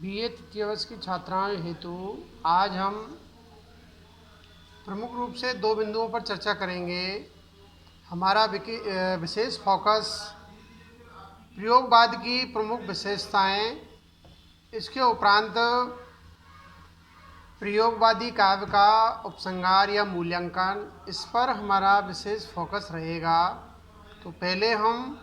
BA तृतीय वर्ष की छात्राओं हेतु आज हम प्रमुख रूप से दो बिंदुओं पर चर्चा करेंगे। हमारा विशेष फोकस प्रयोगवाद की प्रमुख विशेषताएं, इसके उपरांत प्रयोगवादी काव्य का उपसंहार या मूल्यांकन, इस पर हमारा विशेष फोकस रहेगा। तो पहले हम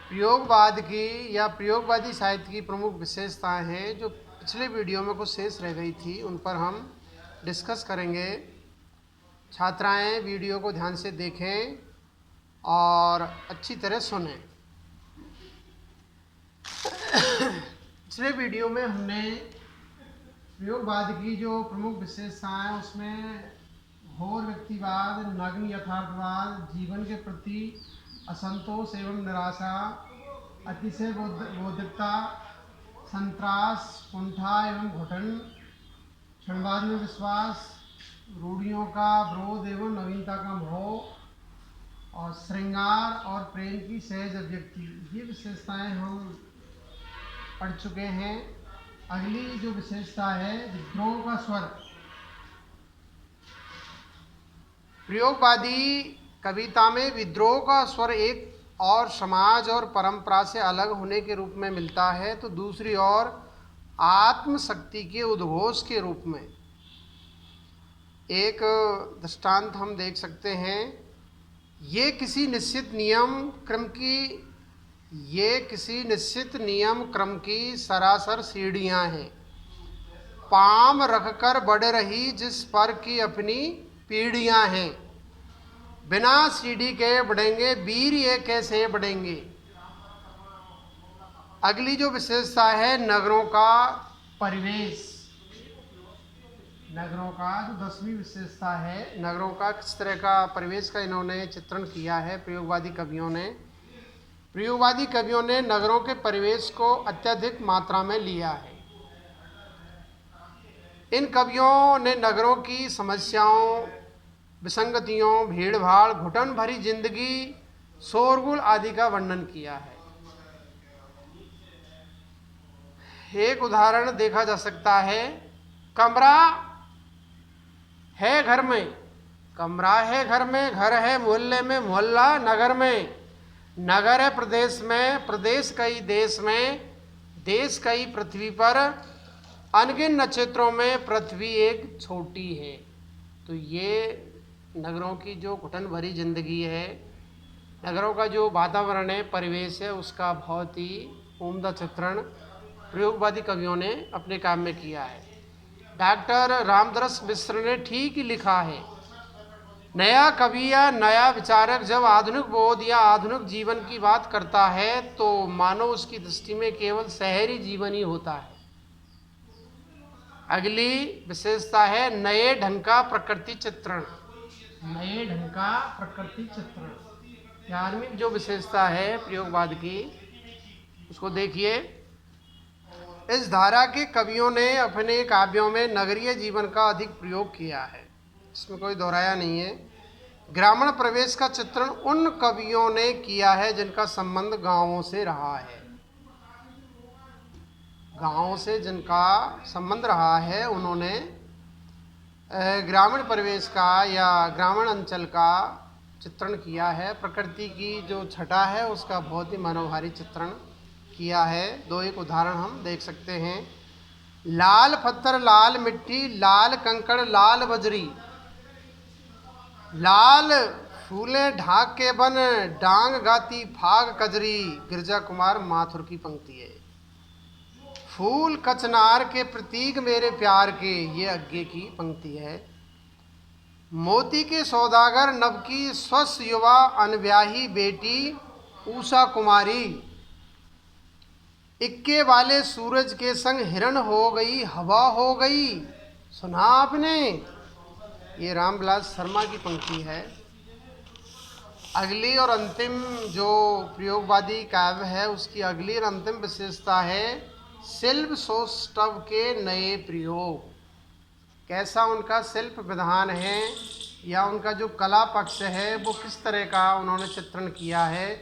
प्रयोगवाद की या प्रयोगवादी साहित्य की प्रमुख विशेषताएं हैं जो पिछले वीडियो में कुछ शेष रह गई थी, उन पर हम डिस्कस करेंगे। छात्राएं वीडियो को ध्यान से देखें और अच्छी तरह सुनें। पिछले वीडियो में हमने प्रयोगवाद की जो प्रमुख विशेषताएं हैं उसमें घोर व्यक्तिवाद, नग्न यथार्थवाद, जीवन के प्रति असंतोष एवं निराशा, अतिशय बौद्धिकता, संत्रास, कुंठा एवं घुटन, क्षणवाद में विश्वास, रूढ़ियों का विरोध एवं नवीनता का मोह और श्रृंगार और प्रेम की सहज अभिव्यक्ति, ये विशेषताएं हम पढ़ चुके हैं। अगली जो विशेषता है विद्रोह का स्वर। प्रयोगवादी कविता में विद्रोह का स्वर एक और समाज और परंपरा से अलग होने के रूप में मिलता है, तो दूसरी ओर आत्मशक्ति के उद्घोष के रूप में। एक दृष्टांत हम देख सकते हैं। ये किसी निश्चित नियम क्रम की सरासर सीढ़ियां हैं, पाम रखकर बढ़ रही जिस पर की अपनी पीढ़ियां हैं। बिना सीढ़ी के बढ़ेंगे वीर ये कैसे बढ़ेंगे। अगली जो विशेषता है नगरों का परिवेश। नगरों का जो 10वीं विशेषता है, नगरों का किस तरह का परिवेश का इन्होंने चित्रण किया है प्रयोगवादी कवियों ने। प्रयोगवादी कवियों ने नगरों के परिवेश को अत्यधिक मात्रा में लिया है। इन कवियों ने नगरों की समस्याओं, विसंगतियों, भीड़-भाड़, घुटन भरी जिंदगी, शोरगुल आदि का वर्णन किया है। एक उदाहरण देखा जा सकता है। कमरा है घर में, कमरा है घर में, घर है मोहल्ले में, मोहल्ला नगर में, नगर है प्रदेश में, प्रदेश कई देश में, देश कई पृथ्वी पर, अनगिन नक्षत्रों में पृथ्वी एक छोटी है। तो ये नगरों की जो घुटन भरी जिंदगी है, नगरों का जो वातावरण है, परिवेश है, उसका बहुत ही उम्दा चित्रण प्रयोगवादी कवियों ने अपने काम में किया है। डॉक्टर रामदरस मिश्र ने ठीक ही लिखा है, नया कवि या नया विचारक जब आधुनिक बोध या आधुनिक जीवन की बात करता है तो मानो उसकी दृष्टि में केवल शहरी जीवन ही होता है। अगली विशेषता है नए ढंग का प्रकृति चित्रण। नए ढंग का प्रकृति चित्रण 11वीं जो विशेषता है प्रयोगवाद की, उसको देखिए। इस धारा के कवियों ने अपने काव्यों में नगरीय जीवन का अधिक प्रयोग किया है, इसमें कोई दोहराया नहीं है। ग्रामीण प्रवेश का चित्रण उन कवियों ने किया है जिनका संबंध गांवों से रहा है। गांवों से जिनका संबंध रहा है उन्होंने ग्रामीण परिवेश का या ग्रामीण अंचल का चित्रण किया है। प्रकृति की जो छटा है उसका बहुत ही मनोहारी चित्रण किया है। दो एक उदाहरण हम देख सकते हैं। लाल पत्थर, लाल मिट्टी, लाल कंकड़, लाल बजरी, लाल फूलें ढाक के बन, डांग गाती फाग कजरी, गिरजा कुमार माथुर की पंक्ति है। फूल कचनार के प्रतीक मेरे प्यार के, ये अज्ञे की पंक्ति है। मोती के सौदागर नभ की स्वस्थ युवा अनब्याही बेटी उषा कुमारी, इक्के वाले सूरज के संग हिरण हो गई, हवा हो गई, सुना आपने, ये रामविलास शर्मा की पंक्ति है। अगली और अंतिम जो प्रयोगवादी काव्य है उसकी अगली और अंतिम विशेषता है शिल्प सौष्ठव के नए प्रयोग। कैसा उनका शिल्प विधान है या उनका जो कला पक्ष है वो किस तरह का उन्होंने चित्रण किया है।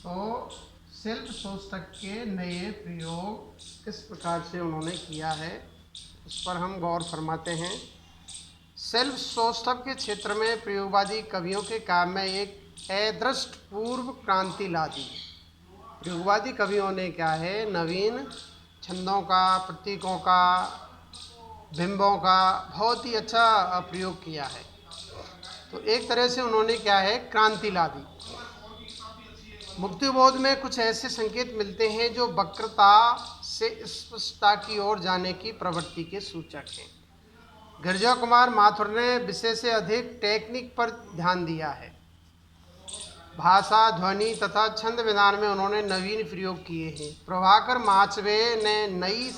तो सेल्फ शोष्ठक के नए प्रयोग किस प्रकार से उन्होंने किया है, उस पर हम गौर फरमाते हैं। सेल्फ शोष्ठक के क्षेत्र में प्रयोगवादी कवियों के काम में एक अदृष्टपूर्व क्रांति ला दी। प्रयोगवादी कवियों ने क्या है, नवीन छंदों का, प्रतीकों का, बिंबों का बहुत ही अच्छा प्रयोग किया है। तो एक तरह से उन्होंने क्या है, क्रांति ला दी। मुक्तिबोध में कुछ ऐसे संकेत मिलते हैं जो वक्रता से स्पष्टता की ओर जाने की प्रवृत्ति के सूचक हैं। गिरजा कुमार माथुर ने विषय से अधिक टेक्निक पर ध्यान दिया है। भाषा, ध्वनि तथा छंद विधान में उन्होंने नवीन प्रयोग किए हैं। प्रभाकर माचवे ने नई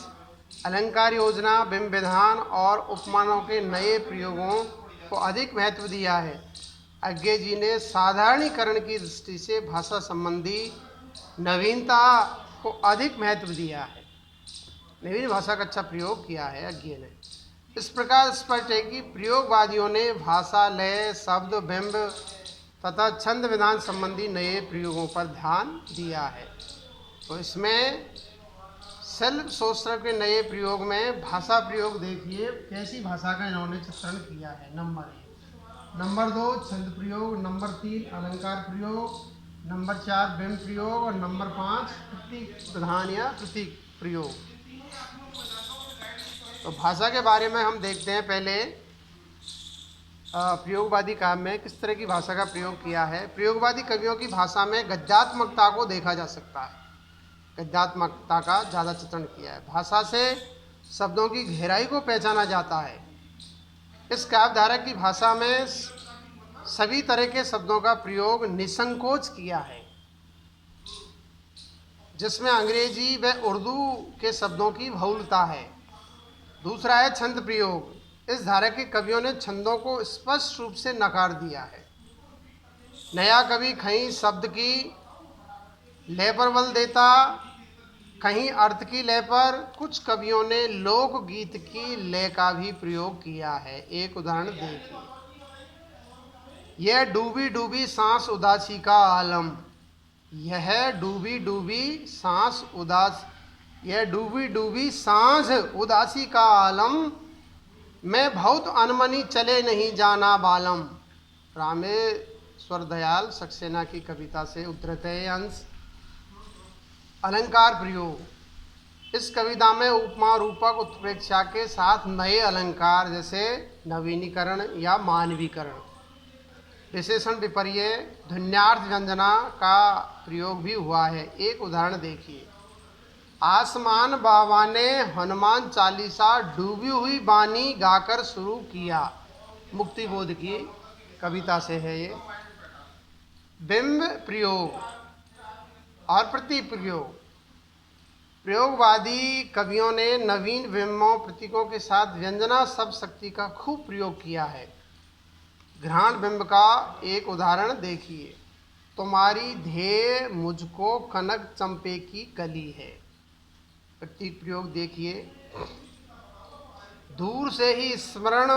अलंकार योजना, बिंब विधान और उपमानों के नए प्रयोगों को अधिक महत्व दिया है। अज्ञे जी ने साधारणीकरण की दृष्टि से भाषा संबंधी नवीनता को अधिक महत्व दिया है। नवीन भाषा का अच्छा प्रयोग किया है अज्ञे ने। इस प्रकार स्पष्ट है कि प्रयोगवादियों ने भाषा, लय, शब्द, बिंब तथा छंद विधान संबंधी नए प्रयोगों पर ध्यान दिया है। तो इसमें सेल्फ शोष्ठक के नए प्रयोग में भाषा प्रयोग देखिए, कैसी भाषा का इन्होंने चित्रण किया है। नंबर 1, नंबर 2 छंद प्रयोग, नंबर 3 अलंकार प्रयोग, नंबर 4 बिंब प्रयोग और नंबर 5 प्रतीक विधान या प्रतीक प्रयोग। तो भाषा के बारे में हम देखते हैं। पहले प्रयोगवादी काव्य में किस तरह की भाषा का प्रयोग किया है। प्रयोगवादी कवियों की भाषा में गद्यात्मकता को देखा जा सकता है। गद्यात्मकता का ज़्यादा चित्रण किया है। भाषा से शब्दों की गहराई को पहचाना जाता है। इस काव्य धारा की भाषा में सभी तरह के शब्दों का प्रयोग निसंकोच किया है, जिसमें अंग्रेजी व उर्दू के शब्दों की बहुलता है। दूसरा है छंद प्रयोग। इस धारा के कवियों ने छंदों को स्पष्ट रूप से नकार दिया है। नया कवि कहीं शब्द की लय पर बल देता, कहीं अर्थ की लय पर। कुछ कवियों ने लोकगीत की लय का भी प्रयोग किया है। एक उदाहरण देखिए, यह डूबी डूबी सांस उदासी का आलम, यह डूबी डूबी सांस उदास, यह डूबी डूबी सांझ उदासी का आलम, मैं बहुत अनमनी चले नहीं जाना बालम। रामेश्वर दयाल सक्सेना की कविता से उद्धृत है यह अंश। अलंकार प्रयोग। इस कविता में उपमा, रूपक, उत्प्रेक्षा के साथ नए अलंकार जैसे नवीनीकरण या मानवीकरण, विशेषण विपर्य, ध्वन्यार्थ व्यंजना का प्रयोग भी हुआ है। एक उदाहरण देखिए, आसमान बाबा ने हनुमान चालीसा डूबी हुई बानी गाकर शुरू किया। मुक्तिबोध की कविता से है ये। बिंब प्रयोग और प्रतीक प्रयोग। प्रयोगवादी कवियों ने नवीन बिंबों, प्रतीकों के साथ व्यंजना शब्द शक्ति का खूब प्रयोग किया है। घ्राण बिंब का एक उदाहरण देखिए, तुम्हारी ध्येय मुझको कनक चंपे की कली है। प्रतीक प्रयोग देखिए, दूर से ही स्मरण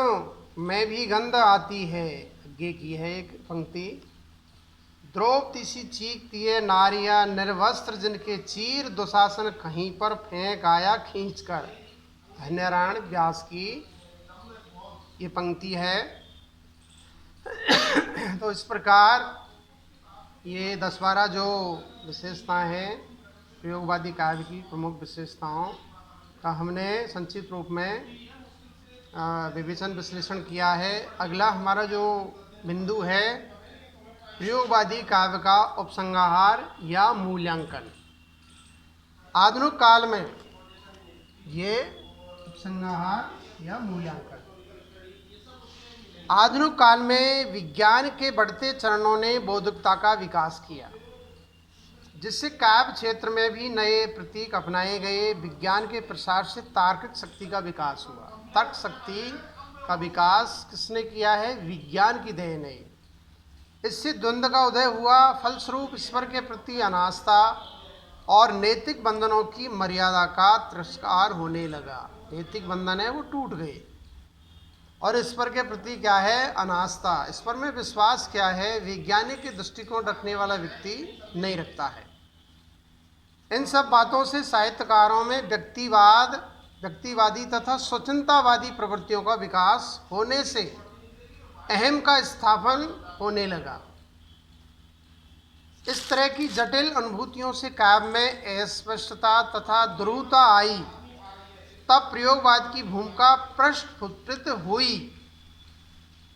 में भी गंध आती है। आगे की है एक पंक्ति, द्रौपदी सी चीखती है नारियां निर्वस्त्र जिनके चीर, दुशासन कहीं पर फेंक आया खींच कर। धन्यनारायण व्यास की ये पंक्ति है। तो इस प्रकार ये 10-12 जो विशेषताएं हैं प्रयोगवादी काव्य की प्रमुख विशेषताओं का हमने संक्षिप्त रूप में विवेचन विश्लेषण किया है। अगला हमारा जो बिंदु है, प्रयोगवादी काव्य का उपसंहार या मूल्यांकन। आधुनिक काल में ये उपसंहार या मूल्यांकन। आधुनिक काल में विज्ञान के बढ़ते चरणों ने बौद्धिकता का विकास किया, जिससे काव्य क्षेत्र में भी नए प्रतीक अपनाए गए। विज्ञान के प्रसार से तार्किक शक्ति का विकास हुआ। तर्क शक्ति का विकास किसने किया है? विज्ञान की देन है। इससे द्वंद्व का उदय हुआ। फलस्वरूप ईश्वर के प्रति अनास्था और नैतिक बंधनों की मर्यादा का तिरस्कार होने लगा। नैतिक बंधन है वो टूट गए और ईश्वर के प्रति क्या है? अनास्था। ईश्वर में विश्वास क्या है? वैज्ञानिक के दृष्टिकोण रखने वाला व्यक्ति नहीं रखता है। इन सब बातों से साहित्यकारों में व्यक्तिवादी तथा स्वतंत्रतावादी प्रवृत्तियों का विकास होने से अहम का स्थापन होने लगा। इस तरह की जटिल अनुभूतियों से काव्य में अस्पष्टता तथा ध्रुवता आई, तब प्रयोगवाद की भूमिका प्रस्फुटित हुई।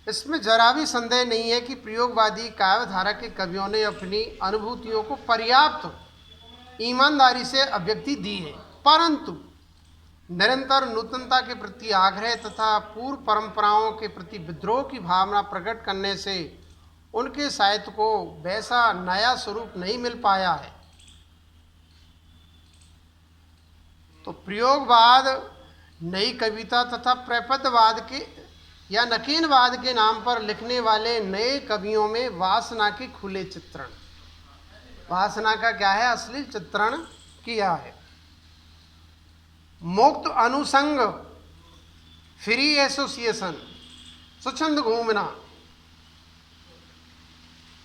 इसमें जरा भी संदेह नहीं है कि प्रयोगवादी काव्यधारा के कवियों ने अपनी अनुभूतियों को पर्याप्त ईमानदारी से अभिव्यक्ति दी है, परंतु निरंतर नूतनता के प्रति आग्रह तथा पूर्व परंपराओं के प्रति विद्रोह की भावना प्रकट करने से उनके साहित्य को वैसा नया स्वरूप नहीं मिल पाया है। तो प्रयोगवाद नई कविता तथा प्रपदवाद के या नकीनवाद के नाम पर लिखने वाले नए कवियों में वासना के खुले चित्रण, वासना का क्या है, असली चित्रण किया है। मुक्त अनुसंग, फ्री एसोसिएशन, स्वच्छंद घूमना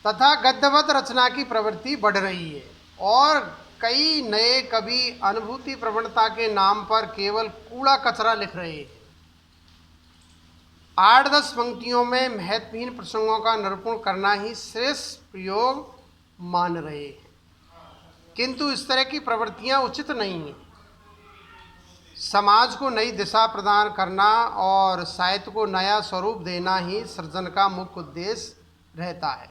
तथा गद्यवत रचना की प्रवृत्ति बढ़ रही है और कई नए कवि अनुभूति प्रवणता के नाम पर केवल कूड़ा कचरा लिख रहे हैं। 8-10 पंक्तियों में महत्वहीन प्रसंगों का निरूपण करना ही श्रेष्ठ प्रयोग मान रहे हैं, किंतु इस तरह की प्रवृत्तियां उचित नहीं हैं। समाज को नई दिशा प्रदान करना और साहित्य को नया स्वरूप देना ही सृजन का मुख्य उद्देश्य रहता है।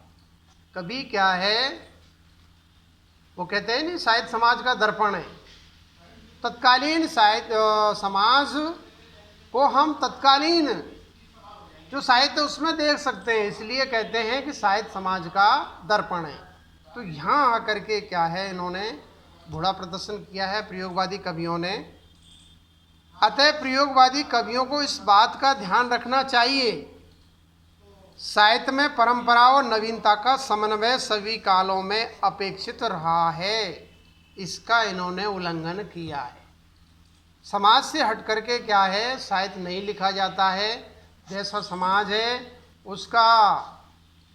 कभी क्या है, वो कहते हैं नहीं, साहित्य समाज का दर्पण है। तत्कालीन साहित्य समाज को हम तत्कालीन जो साहित्य उसमें देख सकते हैं, इसलिए कहते हैं कि साहित्य समाज का दर्पण है। तो यहाँ आकर के क्या है, इन्होंने बड़ा प्रदर्शन किया है प्रयोगवादी कवियों ने। अतः प्रयोगवादी कवियों को इस बात का ध्यान रखना चाहिए, साहित्य में परंपरा और नवीनता का समन्वय सभी कालों में अपेक्षित रहा है, इसका इन्होंने उल्लंघन किया है। समाज से हट करके क्या है, साहित्य नहीं लिखा जाता है। जैसा समाज है उसका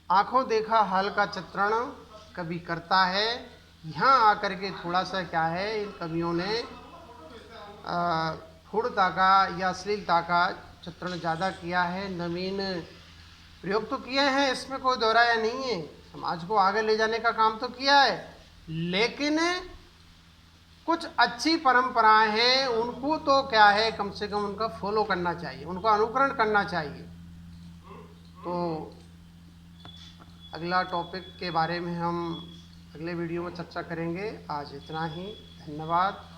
आंखों देखा हाल का चित्रण कवि करता है। यहाँ आकर के थोड़ा सा क्या है, इन कवियों ने फूढ़ता का या अश्लीलता का चित्रण ज़्यादा किया है। नवीन प्रयोग तो किए हैं, इसमें कोई दोहराया नहीं है, समाज को आगे ले जाने का काम तो किया है, लेकिन कुछ अच्छी परंपराएं हैं, उनको तो क्या है, कम से कम उनका फॉलो करना चाहिए, उनका अनुकरण करना चाहिए। तो अगला टॉपिक के बारे में हम अगले वीडियो में चर्चा करेंगे। आज इतना ही, धन्यवाद।